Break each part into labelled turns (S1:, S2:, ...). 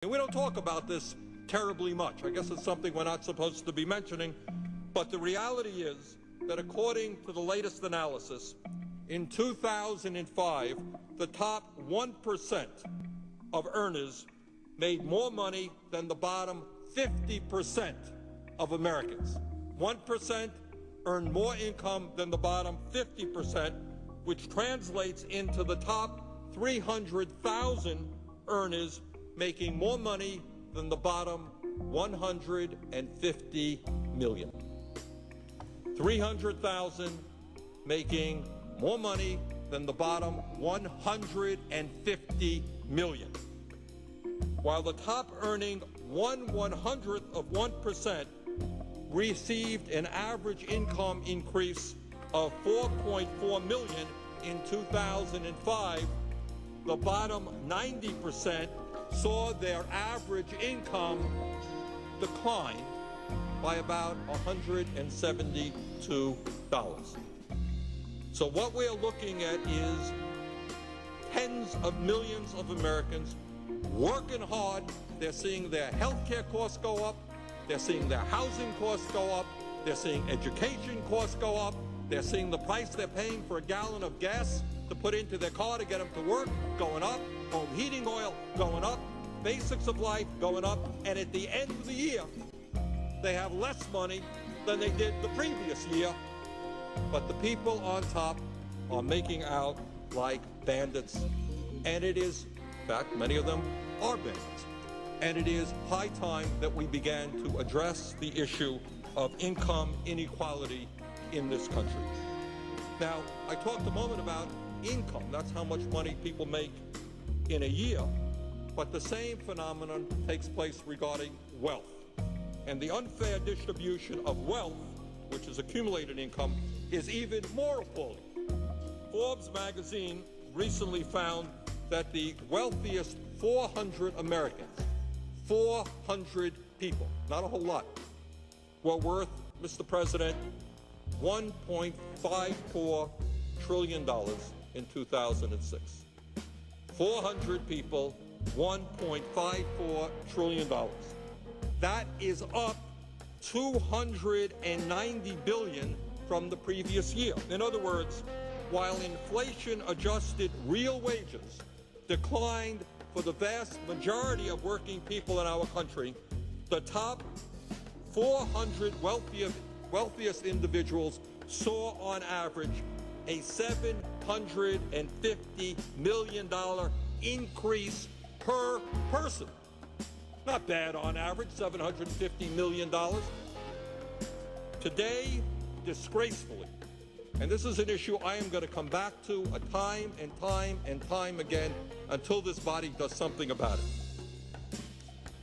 S1: And we don't talk about this terribly much. I guess it's something we're not supposed to be mentioning. But the reality is that according to the latest analysis, in 2005, the top 1% of earners made more money than the bottom 50% of Americans. 1% earned more income than the bottom 50%, which translates into the top 300,000 earners making more money than the bottom 150 million. 300,000 making more money than the bottom 150 million. While the top earning 1/100th of 1% received an average income increase of 4.4 million in 2005, the bottom 90% saw their average income decline by about $172. So what we're looking at is tens of millions of Americans working hard. They're seeing their health care costs go up. They're seeing their housing costs go up. They're seeing education costs go up. They're seeing the price they're paying for a gallon of gas to put into their car to get them to work going up. Home heating oil going up. Basics of life going up. And at the end of the year, they have less money than they did the previous year. But the people on top are making out like bandits. And it is, in fact, many of them are bandits. And it is high time that we began to address the issue of income inequality in this country. Now, I talked a moment about income. That's how much money people make in a year. But the same phenomenon takes place regarding wealth. And the unfair distribution of wealth, which is accumulated income, is even more appalling. Forbes magazine recently found that the wealthiest 400 Americans, 400 people, not a whole lot, were worth, Mr. President, $1.54 trillion in 2006. 400 people, $1.54 trillion. That is up $290 billion from the previous year. In other words, while inflation-adjusted real wages declined for the vast majority of working people in our country, the top 400 wealthiest individuals saw on average a $750 million increase per person. Not bad on average, $750 million. Today, disgracefully, and this is an issue I am going to come back to time and time again until this body does something about it.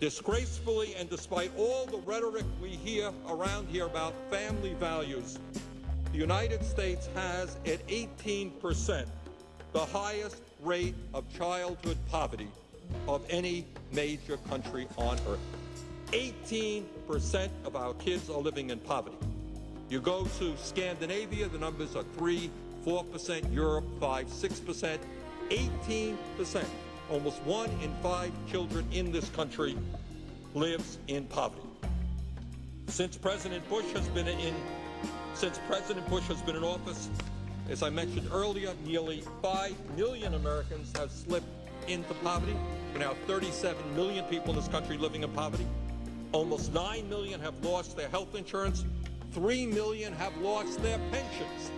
S1: Disgracefully, and despite all the rhetoric we hear around here about family values, the United States has at 18% the highest rate of childhood poverty of any major country on earth. 18% of our kids are living in poverty. You go to Scandinavia, the numbers are 3, 4%, Europe 5, 6%, 18%. Almost 1 in 5 children in this country lives in poverty. Since President Bush has been in office, as I mentioned earlier, nearly 5 million Americans have slipped into poverty. We're now 37 million people in this country living in poverty. Almost 9 million have lost their health insurance. 3 million have lost their pensions.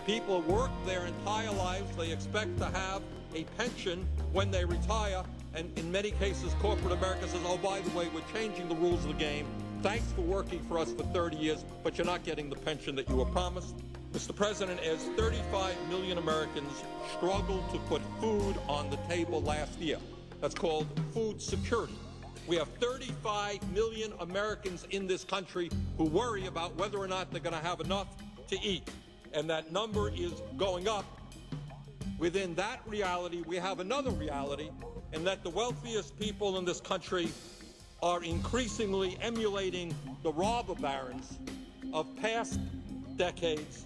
S1: People work their entire lives. They expect to have a pension when they retire. And in many cases, corporate America says, oh, by the way, we're changing the rules of the game. Thanks for working for us for 30 years, but you're not getting the pension that you were promised. Mr. President, as 35 million Americans struggled to put food on the table last year, that's called food security. We have 35 million Americans in this country who worry about whether or not they're going to have enough to eat. And that number is going up. Within that reality, we have another reality, and that the wealthiest people in this country are increasingly emulating the robber barons of past decades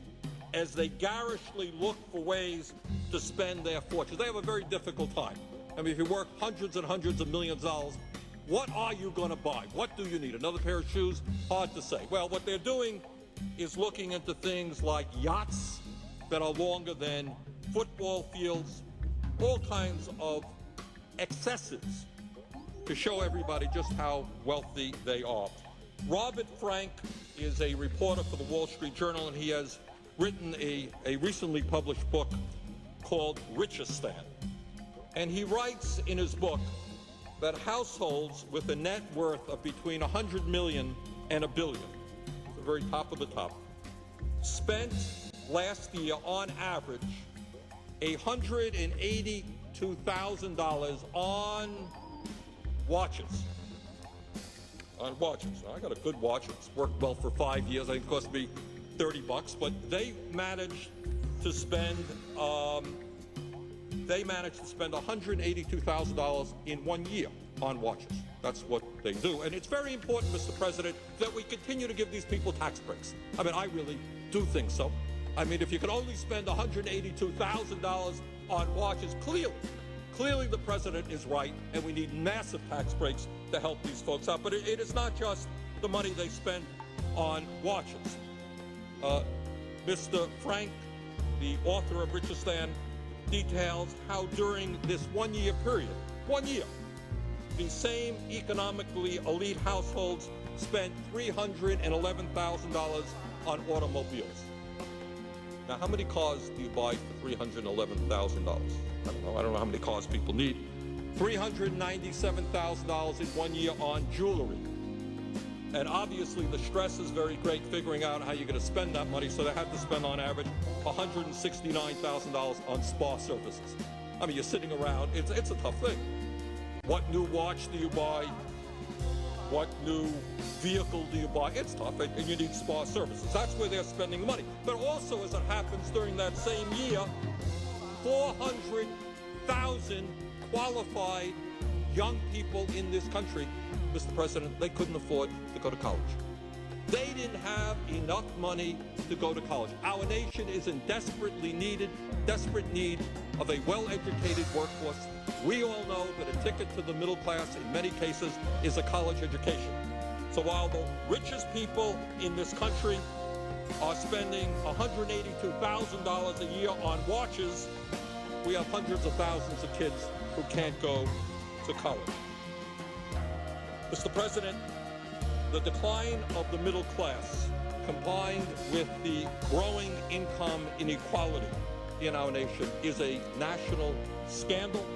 S1: as they garishly look for ways to spend their fortunes. They have a very difficult time. I mean, if you work hundreds and hundreds of millions of dollars, What are you going to buy? What do you need? Another pair of shoes? Hard to say. Well, what they're doing is looking into things like yachts that are longer than football fields, all kinds of excesses to show everybody just how wealthy they are. Robert Frank is a reporter for the Wall Street Journal, and he has written a recently published book called Richistan. And he writes in his book that households with a net worth of between 100 million and a billion, the very top of the top, spent last year on average $182,000 on watches. Now, I got a good watch. It's worked well for 5 years. I think it cost me $30, but they managed to spend $182,000 in 1 year on watches. That's what they do. And it's very important, Mr. President, that we continue to give these people tax breaks. I mean, I really do think so. I mean, if you can only spend $182,000 on watches, clearly the president is right, and we need massive tax breaks to help these folks out. But it is not just the money they spend on watches. Mr. Frank, the author of Richistan, details how during this 1 year period, the same economically elite households spent $311,000 on automobiles. Now, how many cars do you buy for $311,000? I don't know how many cars people need. $397,000 in 1 year on jewelry. And obviously the stress is very great figuring out how you're going to spend that money, so they had to spend on average $169,000 on spa services. I mean, you're sitting around, it's a tough thing. What new watch do you buy? What new vehicle do you buy? It's tough, and you need spa services. That's where they're spending the money. But also, as it happens, during that same year, 400,000 qualified young people in this country, Mr. President, they couldn't afford to go to college. They didn't have enough money to go to college. Our nation is in desperate need of a well-educated workforce. We all know that a ticket to the middle class in many cases is a college education. So while the richest people in this country are spending $182,000 a year on watches, we have hundreds of thousands of kids who can't go to college. Mr. President, the decline of the middle class, combined with the growing income inequality in our nation, is a national scandal,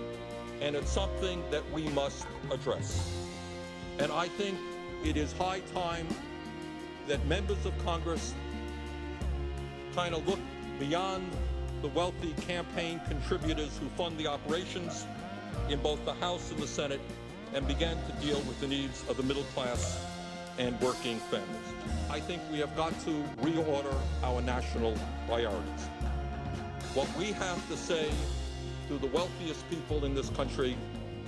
S1: and it's something that we must address. And I think it is high time that members of Congress kind of look beyond the wealthy campaign contributors who fund the operations in both the House and the Senate and began to deal with the needs of the middle class and working families. I think we have got to reorder our national priorities. What we have to say to the wealthiest people in this country,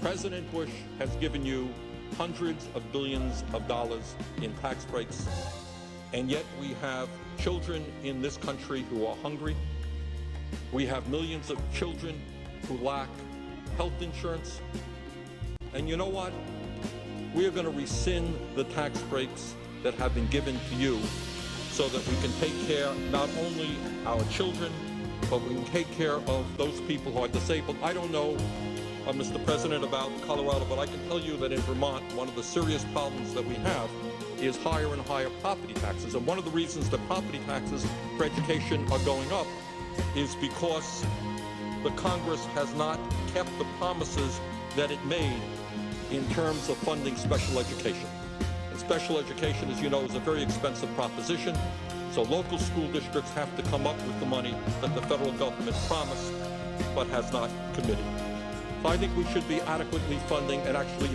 S1: President Bush has given you hundreds of billions of dollars in tax breaks, and yet we have children in this country who are hungry. We have millions of children who lack health insurance. And you know what? We are going to rescind the tax breaks that have been given to you so that we can take care not only our children, but we can take care of those people who are disabled. I don't know, Mr. President, about Colorado, but I can tell you that in Vermont, one of the serious problems that we have is higher and higher property taxes. And one of the reasons that property taxes for education are going up is because the Congress has not kept the promises that it made in terms of funding special education. And special education, as you know, is a very expensive proposition. So local school districts have to come up with the money that the federal government promised but has not committed. So I think we should be adequately funding and actually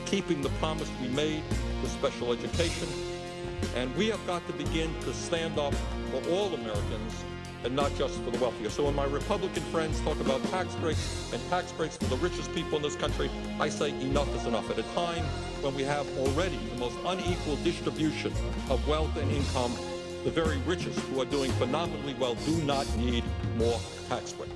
S1: keeping the promise we made for special education. And we have got to begin to stand up for all Americans and not just for the wealthier. So when my Republican friends talk about tax breaks and tax breaks for the richest people in this country, I say enough is enough. At a time when we have already the most unequal distribution of wealth and income, the very richest who are doing phenomenally well do not need more tax breaks.